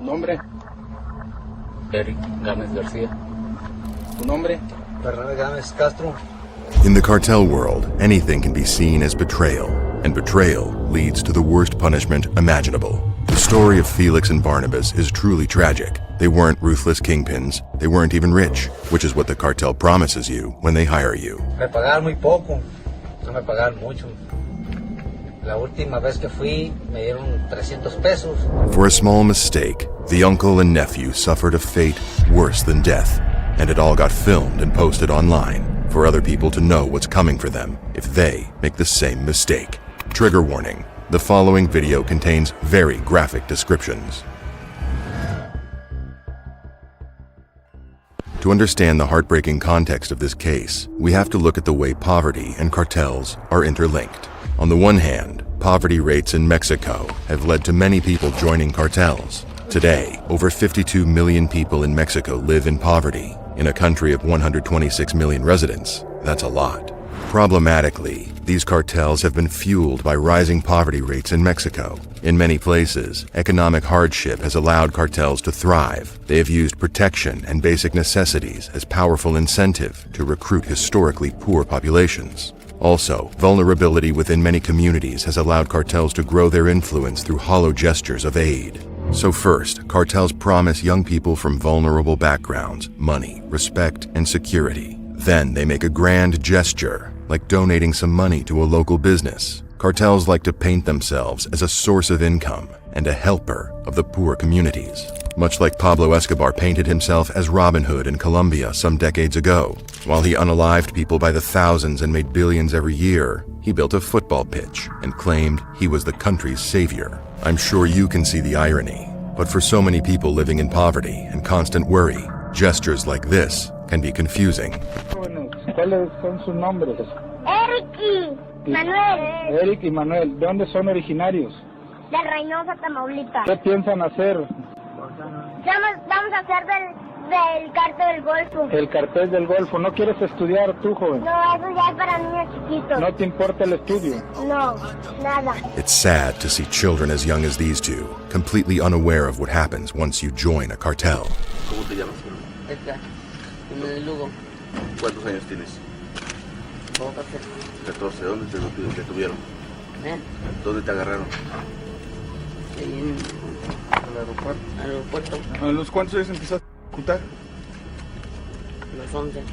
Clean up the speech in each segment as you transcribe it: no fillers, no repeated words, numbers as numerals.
Nombre. Eric Gámez García. Tu nombre. Bernal Gámez Castro. In the cartel world, anything can be seen as betrayal, and betrayal leads to the worst punishment imaginable. The story of Felix and Barnabas is truly tragic. They weren't ruthless kingpins, they weren't even rich, which is what the cartel promises you when they hire you. Me pagaron muy poco, no me pagaron mucho. La última vez que fui, me dieron 300 pesos. For a small mistake, the uncle and nephew suffered a fate worse than death, and it all got filmed and posted online for other people to know what's coming for them if they make the same mistake. Trigger warning. The following video contains very graphic descriptions. To understand the heartbreaking context of this case, we have to look at the way poverty and cartels are interlinked. On the one hand, poverty rates in Mexico have led to many people joining cartels. Today, over 52 million people in Mexico live in poverty. In a country of 126 million residents, that's a lot. Problematically, these cartels have been fueled by rising poverty rates in Mexico. In many places, economic hardship has allowed cartels to thrive. They have used protection and basic necessities as powerful incentive to recruit historically poor populations. Also, vulnerability within many communities has allowed cartels to grow their influence through hollow gestures of aid. So first, cartels promise young people from vulnerable backgrounds money, respect, and security. Then they make a grand gesture, like donating some money to a local business. Cartels like to paint themselves as a source of income and a helper of the poor communities. Much like Pablo Escobar painted himself as Robin Hood in Colombia some decades ago. While he unalived people by the thousands and made billions every year, he built a football pitch and claimed he was the country's savior. I'm sure you can see the irony, but for so many people living in poverty and constant worry, gestures like this can be confusing. ¿Cuáles son sus nombres? Eric y Manuel. Eric y Manuel. ¿De dónde son originarios? De Reynosa, Tamaulipas. ¿Qué piensan hacer? Vamos a hacer del Cartel del Golfo. El Cartel del Golfo. ¿No quieres estudiar tú, joven? No, eso ya es para niños chiquitos. ¿No te importa el estudio? No, nada. It's sad to see children as young as these two, completely unaware of what happens once you join a cartel. ¿Cómo te llamas? Edgar, de Lugo. ¿Cuántos años tienes? 14. ¿Dónde te detuvieron? ¿Dónde te agarraron? Ahí en el aeropuerto. ¿A los cuántos años empezaste a ejecutar? Los 11.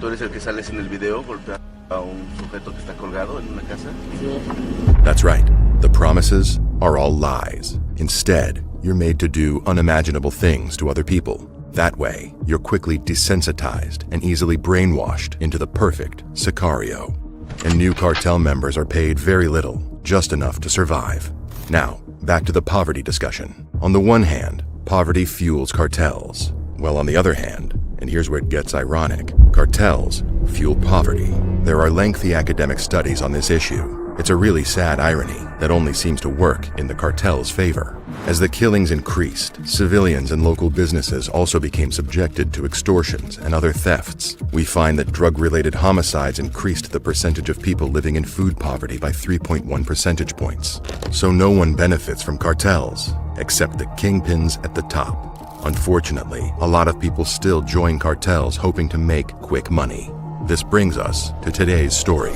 ¿Tú eres el que sales en el video golpeando a un sujeto que está colgado en una casa? Sí. That's right. The promises are all lies. Instead, you're made to do unimaginable things to other people. That way, you're quickly desensitized and easily brainwashed into the perfect sicario. And new cartel members are paid very little, just enough to survive. Now, back to the poverty discussion. On the one hand, poverty fuels cartels, while on the other hand, and here's where it gets ironic, cartels fuel poverty. There are lengthy academic studies on this issue. It's a really sad irony that only seems to work in the cartel's favor. As the killings increased, civilians and local businesses also became subjected to extortions and other thefts. We find that drug-related homicides increased the percentage of people living in food poverty by 3.1 percentage points. So no one benefits from cartels, except the kingpins at the top. Unfortunately, a lot of people still join cartels hoping to make quick money. This brings us to today's story.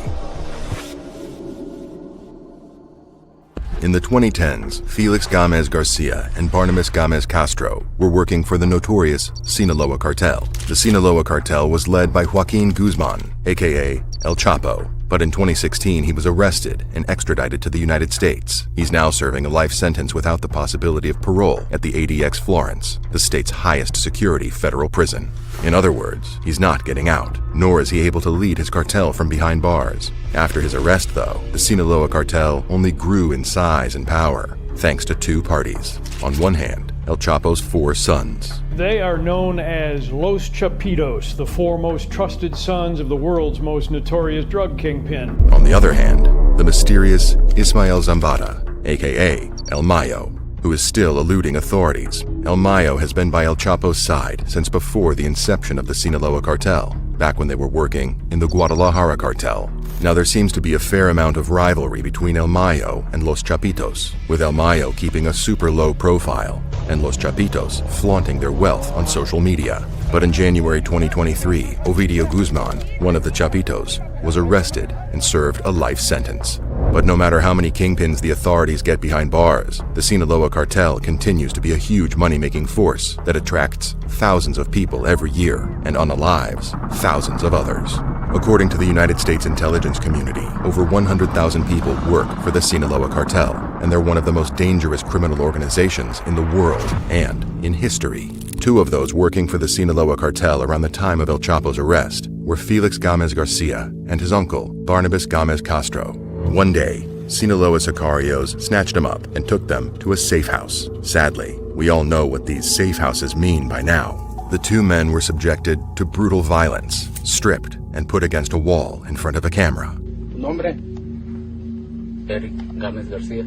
In the 2010s, Felix Gámez Garcia and Barnabas Gámez Castro were working for the notorious Sinaloa Cartel. The Sinaloa Cartel was led by Joaquin Guzman, aka El Chapo, but in 2016 he was arrested and extradited to the United States. He's now serving a life sentence without the possibility of parole at the ADX Florence, the state's highest security federal prison. In other words, he's not getting out, nor is he able to lead his cartel from behind bars. After his arrest, though, the Sinaloa Cartel only grew in size and power, thanks to two parties. On one hand, El Chapo's 4 sons. They are known as Los Chapitos, the 4 most trusted sons of the world's most notorious drug kingpin. On the other hand, the mysterious Ismael Zambada, aka El Mayo, who is still eluding authorities. El Mayo has been by El Chapo's side since before the inception of the Sinaloa Cartel, back when they were working in the Guadalajara Cartel. Now there seems to be a fair amount of rivalry between El Mayo and Los Chapitos, with El Mayo keeping a super low profile and Los Chapitos flaunting their wealth on social media. But in January 2023, Ovidio Guzman, one of the Chapitos, was arrested and served a life sentence. But no matter how many kingpins the authorities get behind bars, the Sinaloa cartel continues to be a huge money-making force that attracts thousands of people every year and unalives thousands of others. According to the United States intelligence community, over 100,000 people work for the Sinaloa cartel, and they're one of the most dangerous criminal organizations in the world and in history. Two of those working for the Sinaloa cartel around the time of El Chapo's arrest were Felix Gamez Garcia and his uncle, Barnabas Gamez Castro. One day, Sinaloa sicarios snatched them up and took them to a safe house. Sadly, we all know what these safe houses mean by now. The two men were subjected to brutal violence, stripped and put against a wall in front of a camera. Nombre? Eric Gámez García.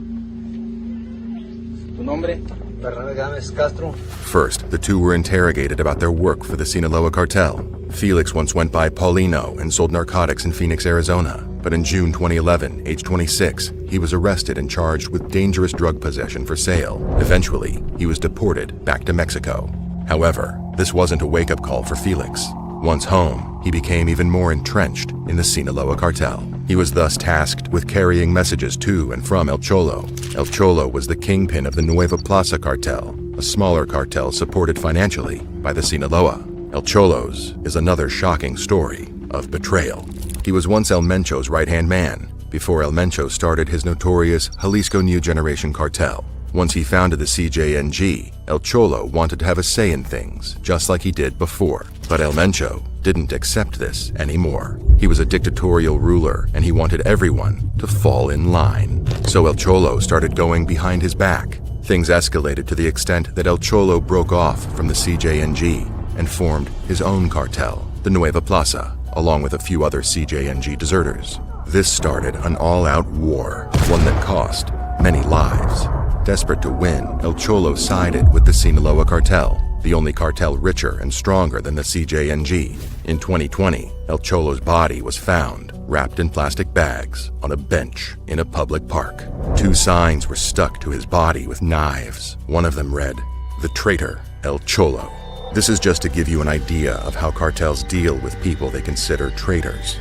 Tu nombre? Bernardo Gámez Castro. First, the two were interrogated about their work for the Sinaloa cartel. Felix once went by Paulino and sold narcotics in Phoenix, Arizona. But in June 2011, age 26, he was arrested and charged with dangerous drug possession for sale. Eventually, he was deported back to Mexico. However, this wasn't a wake-up call for Felix. Once home, he became even more entrenched in the Sinaloa cartel. He was thus tasked with carrying messages to and from El Cholo. El Cholo was the kingpin of the Nueva Plaza cartel, a smaller cartel supported financially by the Sinaloa. El Cholo's is another shocking story of betrayal. He was once El Mencho's right-hand man, before El Mencho started his notorious Jalisco New Generation cartel. Once he founded the CJNG, El Cholo wanted to have a say in things, just like he did before. But El Mencho didn't accept this anymore. He was a dictatorial ruler, and he wanted everyone to fall in line. So El Cholo started going behind his back. Things escalated to the extent that El Cholo broke off from the CJNG and formed his own cartel, the Nueva Plaza, along with a few other CJNG deserters. This started an all-out war, one that cost many lives. Desperate to win, El Cholo sided with the Sinaloa cartel, the only cartel richer and stronger than the CJNG. In 2020, El Cholo's body was found, wrapped in plastic bags, on a bench in a public park. Two signs were stuck to his body with knives. One of them read, "The traitor, El Cholo." This is just to give you an idea of how cartels deal with people they consider traitors.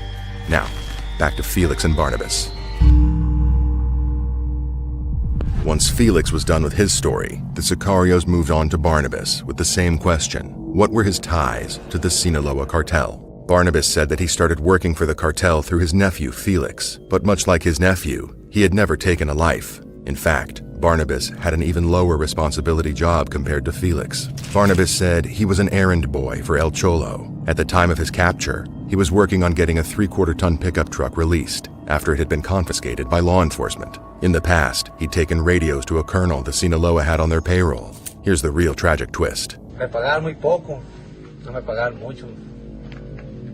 Now, back to Felix and Barnabas. Once Felix was done with his story, the sicarios moved on to Barnabas with the same question. What were his ties to the Sinaloa cartel? Barnabas said that he started working for the cartel through his nephew Felix, but much like his nephew, he had never taken a life. In fact, Barnabas had an even lower responsibility job compared to Felix. Barnabas said he was an errand boy for El Cholo. At the time of his capture, he was working on getting a 3/4-ton pickup truck released after it had been confiscated by law enforcement. In the past, he'd taken radios to a colonel the Sinaloa had on their payroll. Here's the real tragic twist. Me pagaron muy poco, no me pagaron mucho.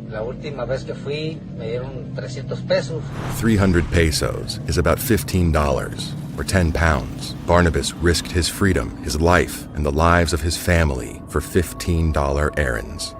La última vez que fui, me dieron 300 pesos. 300 pesos is about $15, or 10 pounds. Barnabas risked his freedom, his life, and the lives of his family for $15 errands.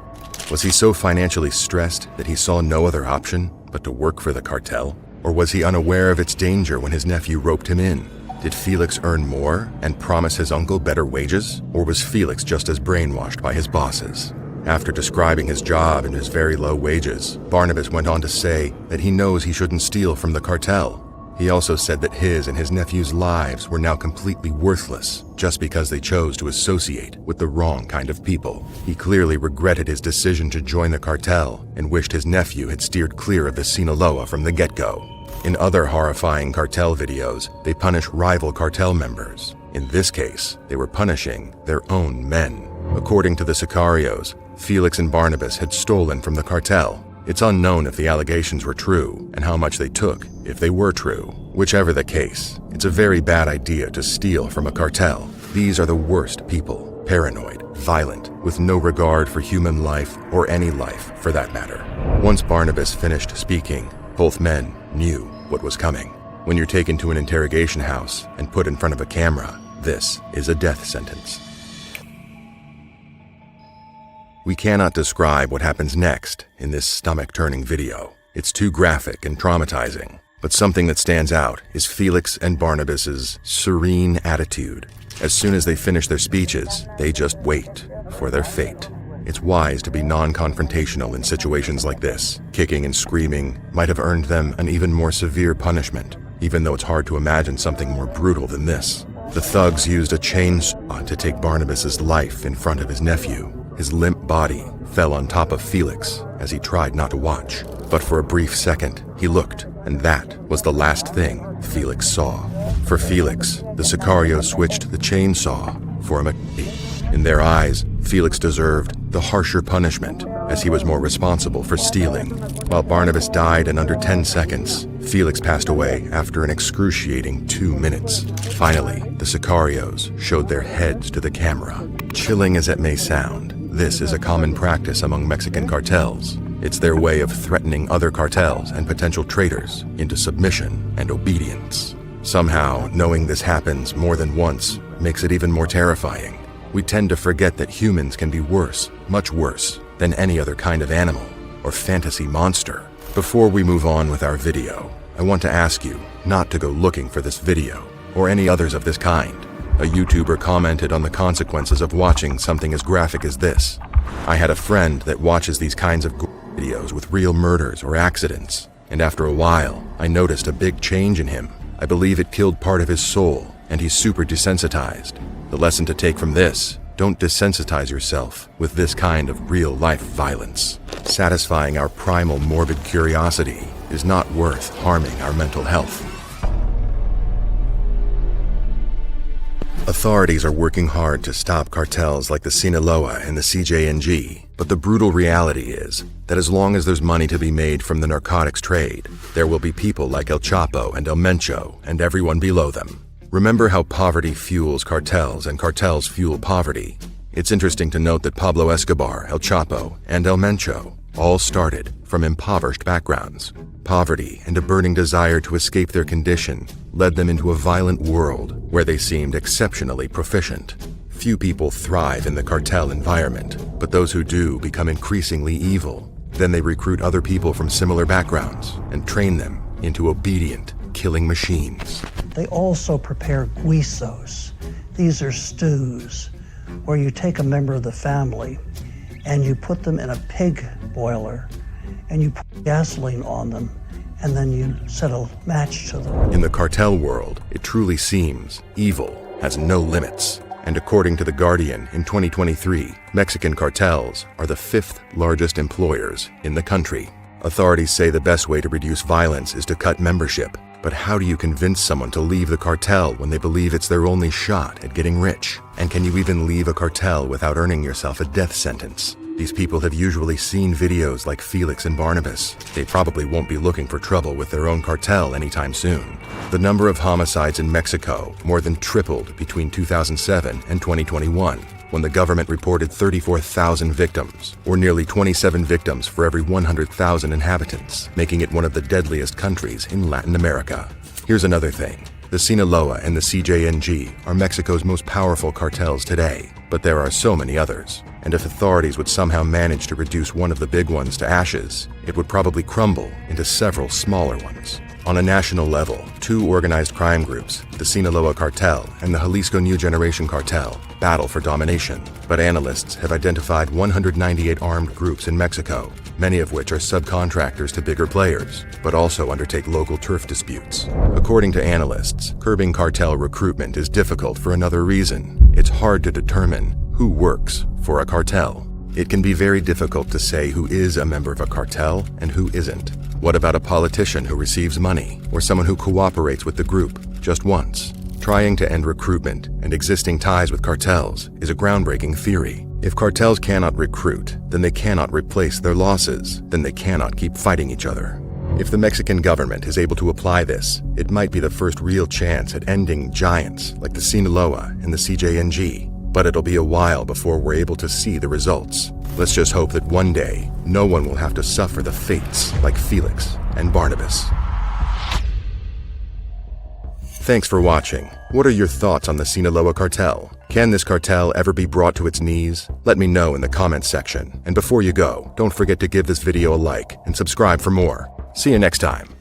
Was he so financially stressed that he saw no other option but to work for the cartel? Or was he unaware of its danger when his nephew roped him in? Did Felix earn more and promise his uncle better wages? Or was Felix just as brainwashed by his bosses? After describing his job and his very low wages, Barnabas went on to say that he knows he shouldn't steal from the cartel. He also said that his and his nephew's lives were now completely worthless just because they chose to associate with the wrong kind of people. He clearly regretted his decision to join the cartel and wished his nephew had steered clear of the Sinaloa from the get-go. In other horrifying cartel videos, they punish rival cartel members. In this case, they were punishing their own men. According to the sicarios, Felix and Barnabas had stolen from the cartel. It's unknown if the allegations were true and how much they took if they were true. Whichever the case, it's a very bad idea to steal from a cartel. These are the worst people, paranoid, violent, with no regard for human life or any life for that matter. Once Barnabas finished speaking, both men knew what was coming. When you're taken to an interrogation house and put in front of a camera, this is a death sentence. We cannot describe what happens next in this stomach-turning video. It's too graphic and traumatizing. But something that stands out is Felix and Barnabas's serene attitude. As soon as they finish their speeches, they just wait for their fate. It's wise to be non-confrontational in situations like this. Kicking and screaming might have earned them an even more severe punishment, even though it's hard to imagine something more brutal than this. The thugs used a chainsaw to take Barnabas's life in front of his nephew. His limp body fell on top of Felix as he tried not to watch. But for a brief second, he looked, and that was the last thing Felix saw. For Felix, the Sicarios switched the chainsaw for a machete. In their eyes, Felix deserved the harsher punishment, as he was more responsible for stealing. While Barnabas died in under 10 seconds, Felix passed away after an excruciating 2 minutes. Finally, the Sicarios showed their heads to the camera. Chilling as it may sound, this is a common practice among Mexican cartels. It's their way of threatening other cartels and potential traitors into submission and obedience. Somehow, knowing this happens more than once makes it even more terrifying. We tend to forget that humans can be worse, much worse, than any other kind of animal or fantasy monster. Before we move on with our video, I want to ask you not to go looking for this video or any others of this kind. A YouTuber commented on the consequences of watching something as graphic as this. I had a friend that watches these kinds of videos with real murders or accidents, and after a while, I noticed a big change in him. I believe it killed part of his soul, and he's super desensitized. The lesson to take from this: don't desensitize yourself with this kind of real-life violence. Satisfying our primal morbid curiosity is not worth harming our mental health. Authorities are working hard to stop cartels like the Sinaloa and the CJNG, but the brutal reality is that as long as there's money to be made from the narcotics trade, there will be people like El Chapo and El Mencho and everyone below them. Remember how poverty fuels cartels and cartels fuel poverty. It's interesting to note that Pablo Escobar, El Chapo, and El Mencho all started from impoverished backgrounds. Poverty and a burning desire to escape their condition led them into a violent world where they seemed exceptionally proficient. Few people thrive in the cartel environment, but those who do become increasingly evil. Then they recruit other people from similar backgrounds and train them into obedient, killing machines. They also prepare guisos. These are stews where you take a member of the family and you put them in a pig boiler and you put gasoline on them and then you set a match to them. In the cartel world, it truly seems evil has no limits. And according to The Guardian, in 2023, Mexican cartels are the 5th largest employers in the country. Authorities say the best way to reduce violence is to cut membership. But how do you convince someone to leave the cartel when they believe it's their only shot at getting rich? And can you even leave a cartel without earning yourself a death sentence? These people have usually seen videos like Felix and Barnabas. They probably won't be looking for trouble with their own cartel anytime soon. The number of homicides in Mexico more than tripled between 2007 and 2021, when the government reported 34,000 victims, or nearly 27 victims for every 100,000 inhabitants, making it one of the deadliest countries in Latin America. Here's another thing. The Sinaloa and the CJNG are Mexico's most powerful cartels today, but there are so many others. And if authorities would somehow manage to reduce one of the big ones to ashes, it would probably crumble into several smaller ones. On a national level, 2 organized crime groups, the Sinaloa Cartel and the Jalisco New Generation Cartel, battle for domination. But analysts have identified 198 armed groups in Mexico, many of which are subcontractors to bigger players, but also undertake local turf disputes. According to analysts, curbing cartel recruitment is difficult for another reason. It's hard to determine who works for a cartel. It can be very difficult to say who is a member of a cartel and who isn't. What about a politician who receives money, or someone who cooperates with the group just once? Trying to end recruitment and existing ties with cartels is a groundbreaking theory. If cartels cannot recruit, then they cannot replace their losses, then they cannot keep fighting each other. If the Mexican government is able to apply this, it might be the first real chance at ending giants like the Sinaloa and the CJNG. But it'll be a while before we're able to see the results. Let's just hope that one day, no one will have to suffer the fates like Felix and Barnabas. Thanks for watching. What are your thoughts on the Sinaloa cartel? Can this cartel ever be brought to its knees? Let me know in the comments section. And before you go, don't forget to give this video a like and subscribe for more. See you next time.